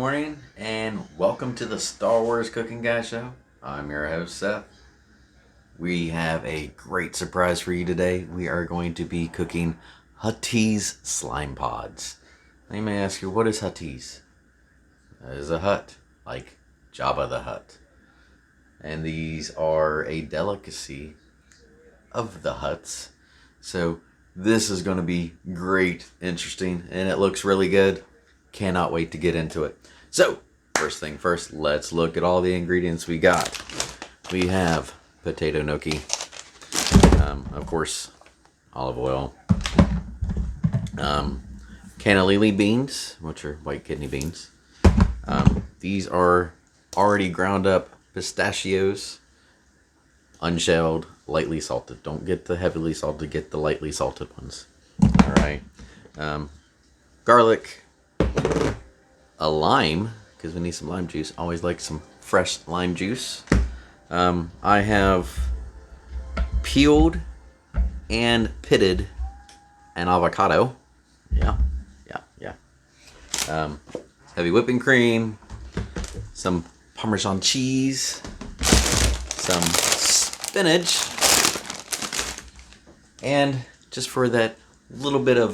morning, and welcome to the Star Wars Cooking Guy Show. I'm your host, Seth. We have a great surprise for you today. We are going to be cooking Huttese slime pods. Now you may ask you, what is Huttese? That is a hut, like Jabba the Hutt. And these are a delicacy of the Hutts. So this is going to be great, interesting, and it looks really good. Cannot wait to get into it. So, first thing first, let's look at all the ingredients we got. We have potato gnocchi, of course, olive oil, cannellini beans, which are white kidney beans. These are already ground up pistachios, unshelled, lightly salted. Don't get the heavily salted, get the lightly salted ones. All right. Garlic, a lime, because we need some lime juice. Always like some fresh lime juice. I have peeled and pitted an avocado. Yeah. Heavy whipping cream, some Parmesan cheese, some spinach, and just for that little bit of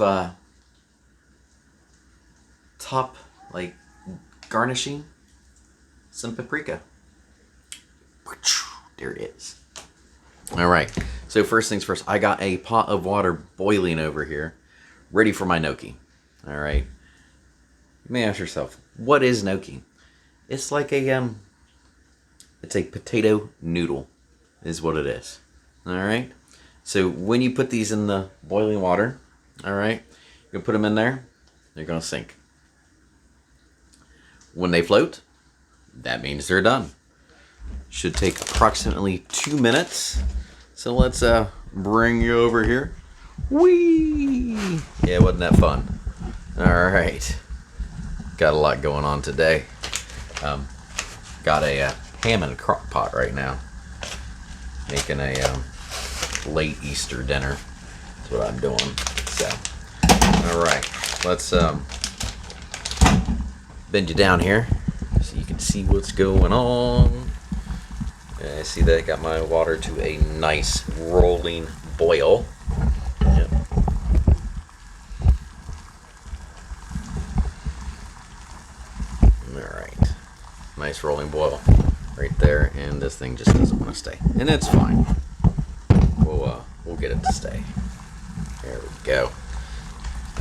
top, like, garnishing, some paprika. There it is. All right, so first things first, I got a pot of water boiling over here, ready for my gnocchi. All right, you may ask yourself, what is gnocchi? It's like it's a potato noodle, is what it is. All right, so when you put these in the boiling water, all right, you put them in there, they're gonna sink. When they float, that means they're done. Should take approximately 2 minutes. So let's bring you over here. Whee! Yeah, wasn't that fun? All right. Got a lot going on today. Got a ham and crock pot right now. Making a late Easter dinner. That's what I'm doing. So, all right. Let's bend you down here so you can see what's going on. I see that I got my water to a nice rolling boil. Yep. Alright. Nice rolling boil right there, and this thing just doesn't want to stay. And it's fine. We'll get it to stay. There we go.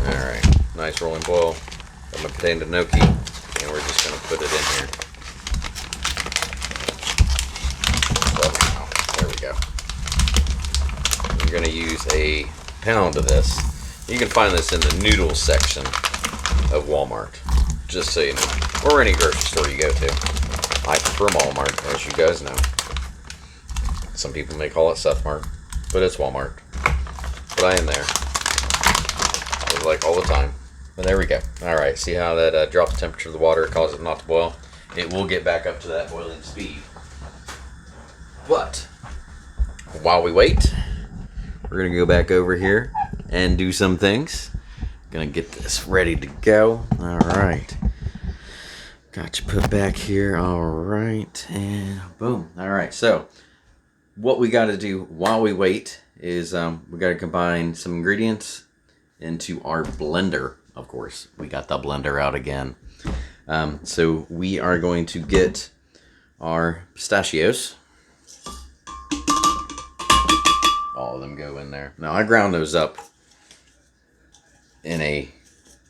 Alright. Nice rolling boil. Got my potato gnocchi, and we're just going to put it in here. There we go. You're going to use a pound of this. You can find this in the noodles section of Walmart, just so you know. Or any grocery store you go to. I prefer Walmart, as you guys know. Some people may call it Seth Mart, but it's Walmart. But I am there. Like all the time. But there we go. Alright, see how that drops the temperature of the water, causes it not to boil? It will get back up to that boiling speed. But while we wait, we're going to go back over here and do some things. Going to get this ready to go. Alright. Got you put back here. Alright. And boom. Alright, so what we got to do while we wait is we got to combine some ingredients into our blender. Of course, we got the blender out again. So we are going to get our pistachios. All of them go in there. Now I ground those up in a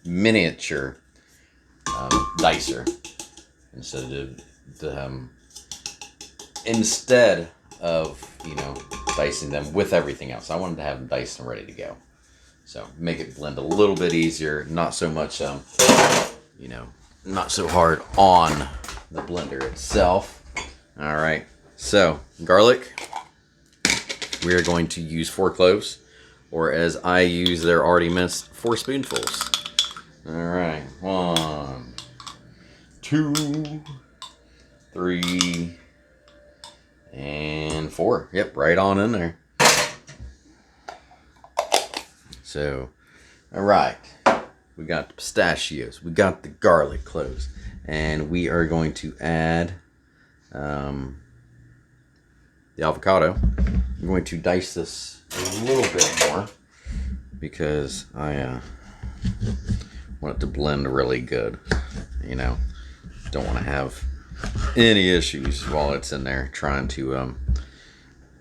miniature dicer instead of dicing them with everything else. I wanted to have them diced and ready to go. So make it blend a little bit easier, not so much, not so hard on the blender itself. All right, so garlic, we are going to use 4 cloves, or as I use, they're already minced, 4 spoonfuls. All right, 1, 2, 3, and 4. Yep, right on in there. So, all right, we got the pistachios, we got the garlic cloves, And we are going to add the avocado. I'm going to dice this a little bit more because I want it to blend really good. You know, don't want to have any issues while it's in there trying to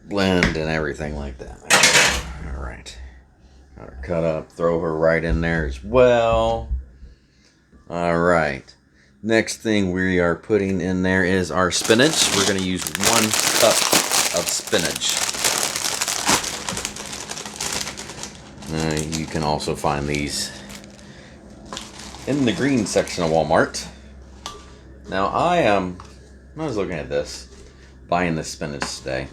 blend and everything like that. All right, got her cut up, throw her right in there as well. All right, next thing we are putting in there is our spinach. We're going to use 1 cup of spinach. You can also find these in the green section of Walmart. Now I was looking at this, buying this spinach today.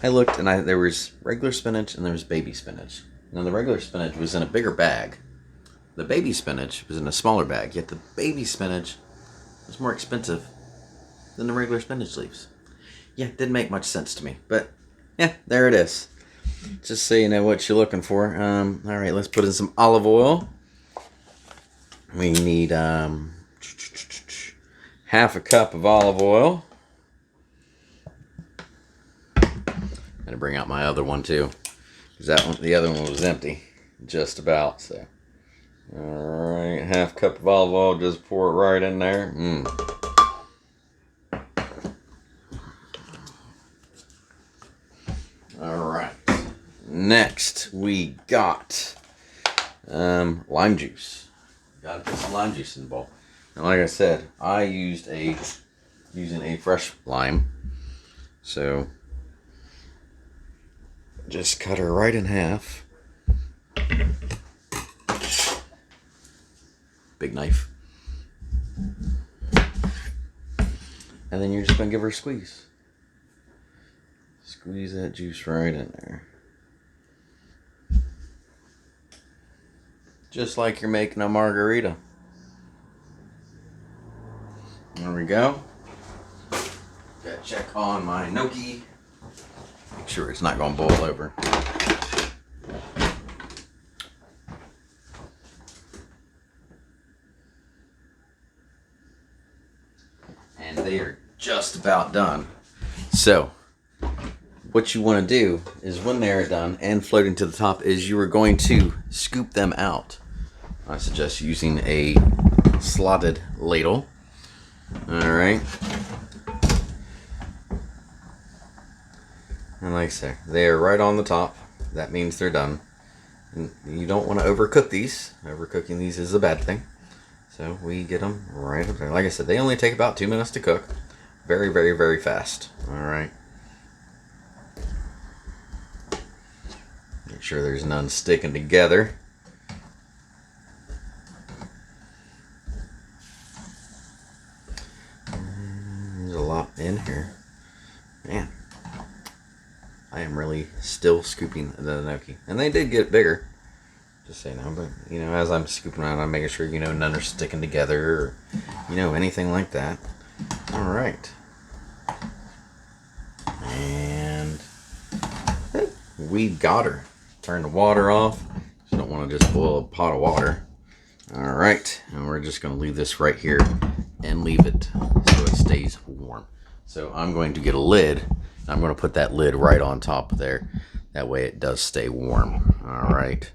I looked and there was regular spinach and there was baby spinach. Now the regular spinach was in a bigger bag. The baby spinach was in a smaller bag, yet the baby spinach was more expensive than the regular spinach leaves. Yeah, didn't make much sense to me, but yeah, there it is. Just so you know what you're looking for. All right, let's put in some olive oil. We need half a cup of olive oil. I'm gonna bring out my other one too, because the other one was empty, just about. So, all right, half cup of olive oil. Just pour it right in there. All right. Next, we got lime juice. Got to put some lime juice in the bowl. And like I said, I using a fresh lime. So just cut her right in half. Big knife. And then you're just going to give her a squeeze. Squeeze that juice right in there. Just like you're making a margarita. There we go. Gotta check on my gnocchi. Make sure it's not going to boil over. And they are just about done. So, what you want to do is when they're done and floating to the top is you are going to scoop them out. I suggest using a slotted ladle. Alright. And like I say, they are right on the top. That means they're done. And you don't want to overcook these. Overcooking these is a bad thing. So we get them right up there. Like I said, they only take about 2 minutes to cook. Very, very, very fast. Alright. Make sure there's none sticking together. There's a lot in here. Man. I am really still scooping the gnocchi. And they did get bigger. Just so you know. But, you know, as I'm scooping out, I'm making sure, you know, none are sticking together or, you know, anything like that. Alright. And we got her. Turn the water off. You don't want to just boil a pot of water. Alright. And we're just going to leave this right here and leave it so it stays warm. So I'm going to get a lid. I'm going to put that lid right on top of there. That way it does stay warm. Alright.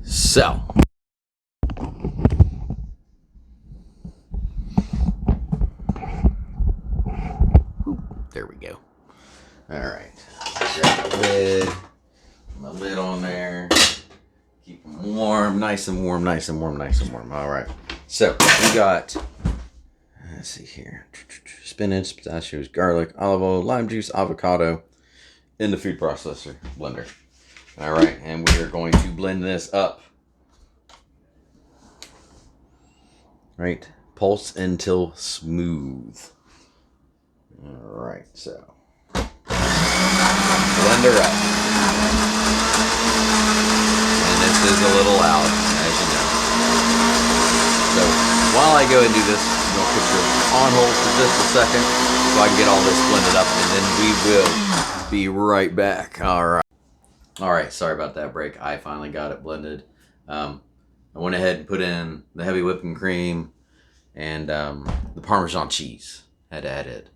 So. There we go. Alright. Grab the lid. My lid on there. Keep them warm. Nice and warm, nice and warm, nice and warm. Alright. So, we got, let's see here. Spinach, pistachios, garlic, olive oil, lime juice, avocado in the food processor blender. Alright, and we are going to blend this up. Right? Pulse until smooth. Alright, so. Blend her up. And this is a little loud, as you know. So, while I go and do this, I'm going to put you on hold for just a second so I can get all this blended up, and then we will be right back. Alright. Alright, sorry about that break. I finally got it blended. I went ahead and put in the heavy whipping cream and the Parmesan cheese. Had to add it.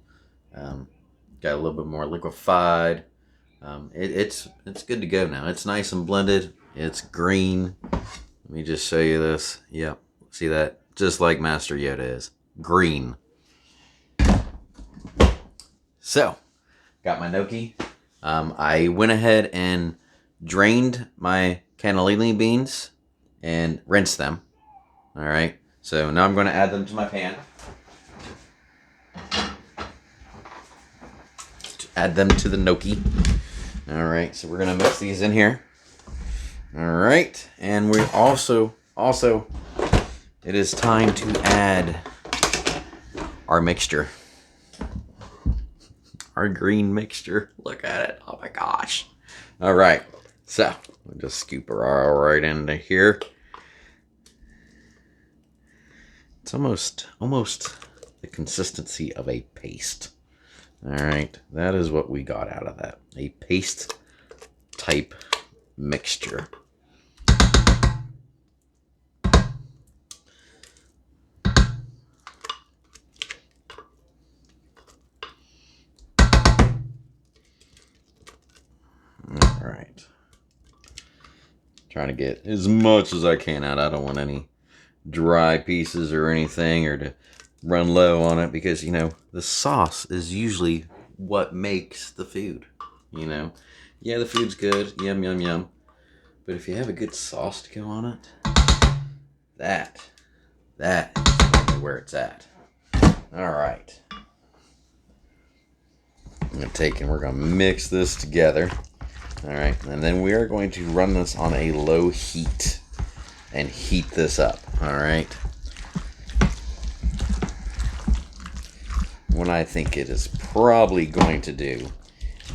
Got a little bit more liquefied. It's good to go now. It's nice and blended. It's green. Let me just show you this. Yep, see that? Just like Master Yoda is. Green. So, got my gnocchi. I went ahead and drained my cannellini beans and rinsed them. Alright, so now I'm going to add them to my pan. Add them to the gnocchi. Alright, so we're going to mix these in here. Alright, and we also, it is time to add our mixture. Our green mixture. Look at it. Oh my gosh. Alright, so we'll just scoop her all right into here. It's almost the consistency of a paste. Alright, that is what we got out of that. A paste type mixture. Alright. Trying to get as much as I can out. I don't want any dry pieces or anything, or to run low on it, because, you know, the sauce is usually what makes the food. You know, yeah, the food's good, yum yum yum, but if you have a good sauce to go on it, that is where it's at. All right, I'm gonna take and we're gonna mix this together. All right, and then we are going to run this on a low heat and heat this up. All right. What I think it is probably going to do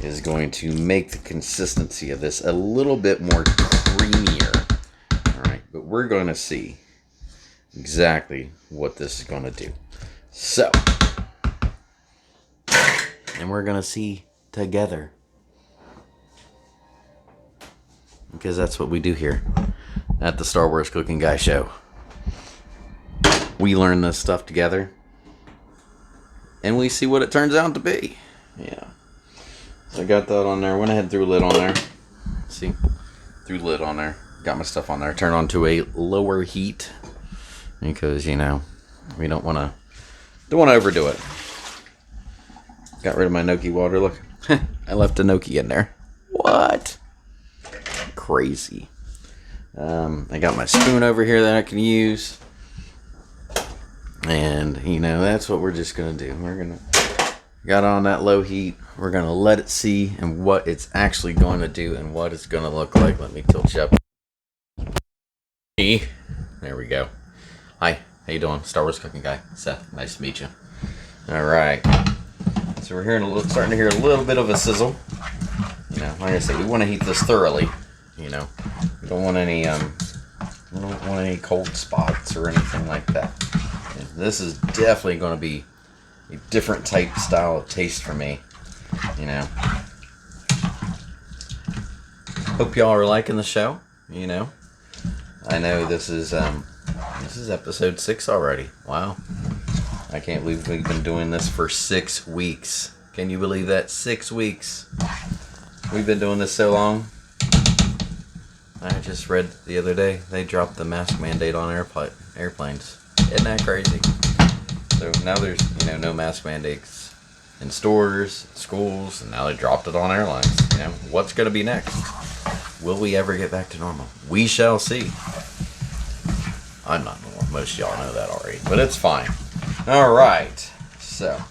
is going to make the consistency of this a little bit more creamier. All right, but we're going to see exactly what this is going to do. So, and we're going to see together, because that's what we do here at the Star Wars Cooking Guy Show. We learn this stuff together, and we see what it turns out to be. Yeah. So I got that on there. Went ahead and threw a lid on there. See? Threw the lid on there. Got my stuff on there. Turned on to a lower heat, because, you know, we don't want to overdo it. Got rid of my gnocchi water. Look. I left a gnocchi in there. What? Crazy. I got my spoon over here that I can use. And, you know, that's what we're just going to do. We're going to, got on that low heat. We're going to let it see and what it's actually going to do and what it's going to look like. Let me tilt you up. There we go. Hi, how you doing? Star Wars Cooking Guy. Seth, nice to meet you. All right. So we're hearing starting to hear a little bit of a sizzle. You know, like I said, we want to heat this thoroughly. You know, we don't want any cold spots or anything like that. And this is definitely going to be a different type style of taste for me. You know, hope y'all are liking the show. You know, I know this is episode 6 already. Wow, I can't believe we've been doing this for 6 weeks. Can you believe that? 6 weeks. We've been doing this so long. I just read the other day they dropped the mask mandate on airplanes. Isn't that crazy? So now there's, you know, no mask mandates in stores, schools, and now they dropped it on airlines. You know, what's going to be next? Will we ever get back to normal? We shall see. I'm not normal. Most of y'all know that already, but it's fine. All right, so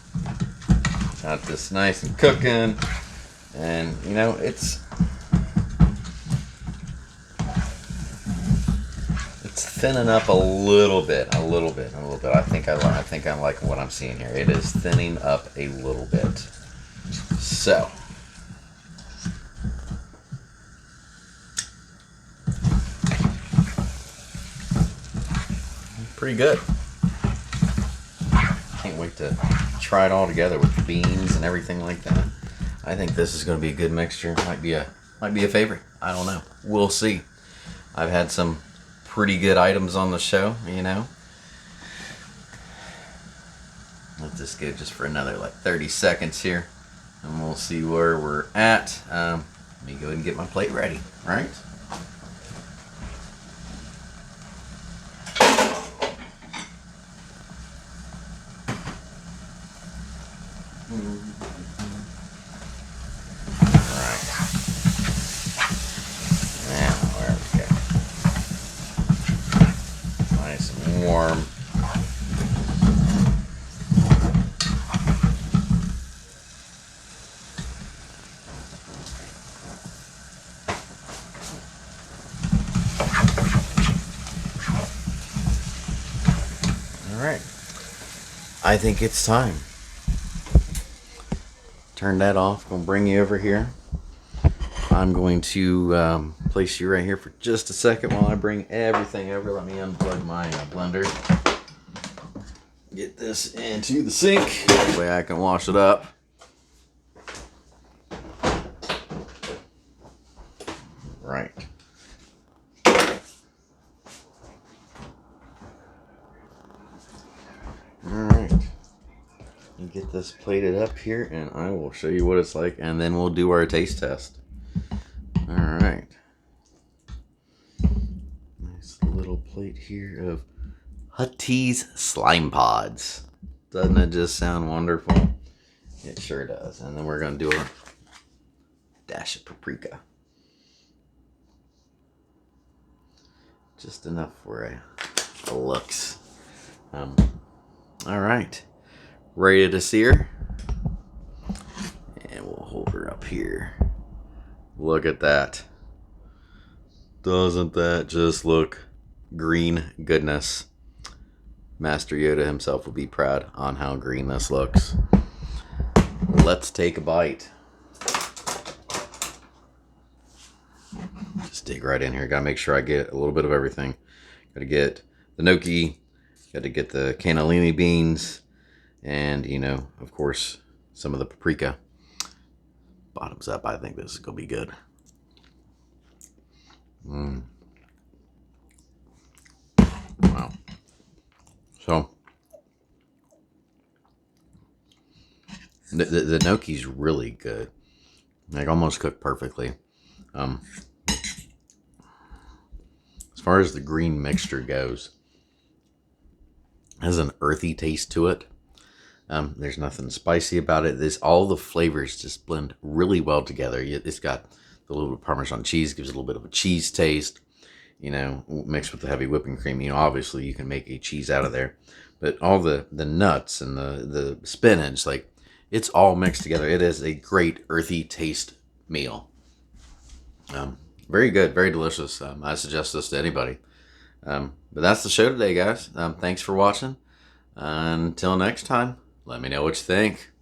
got this nice and cooking, and you know it's thinning up a little bit. I think I'm liking what I'm seeing here. It is thinning up a little bit. So, pretty good. Can't wait to try it all together with the beans and everything like that. I think this is going to be a good mixture. Might be a favorite. I don't know. We'll see. I've had some pretty good items on the show, you know. Let this go just for another like 30 seconds here, and we'll see where we're at. Let me go ahead and get my plate ready. All right. Warm. All right. I think it's time. Turn that off. Gonna bring you over here. I'm going to place you right here for just a second while I bring everything over. Let me unplug my blender. Get this into the sink. That way I can wash it up. Right. Alright. You get this plated up here and I will show you what it's like, and then we'll do our taste test. Alright. Nice little plate here of Huttese slime pods. Doesn't it just sound wonderful? It sure does. And then we're going to do a dash of paprika. Just enough for a looks. Alright. Ready to sear? And we'll hold her up here. Look at that. Doesn't that just look green goodness? Master Yoda himself will be proud on how green this looks. Let's take a bite. Just dig right in here. Gotta make sure I get a little bit of everything. Gotta get the gnocchi, gotta get the cannellini beans, and, you know, of course, some of the paprika. Bottoms up, I think this is gonna be good. Wow. So, the gnocchi's really good. Like, almost cooked perfectly. As far as the green mixture goes, it has an earthy taste to it. There's nothing spicy about it. All the flavors just blend really well together. It's got a little bit of Parmesan cheese, gives it a little bit of a cheese taste. You know, mixed with the heavy whipping cream. You know, obviously you can make a cheese out of there, but all the nuts and the spinach, like, it's all mixed together. It is a great earthy taste meal. Very good, very delicious. I suggest this to anybody. But that's the show today, guys. Thanks for watching. Until next time, let me know what you think.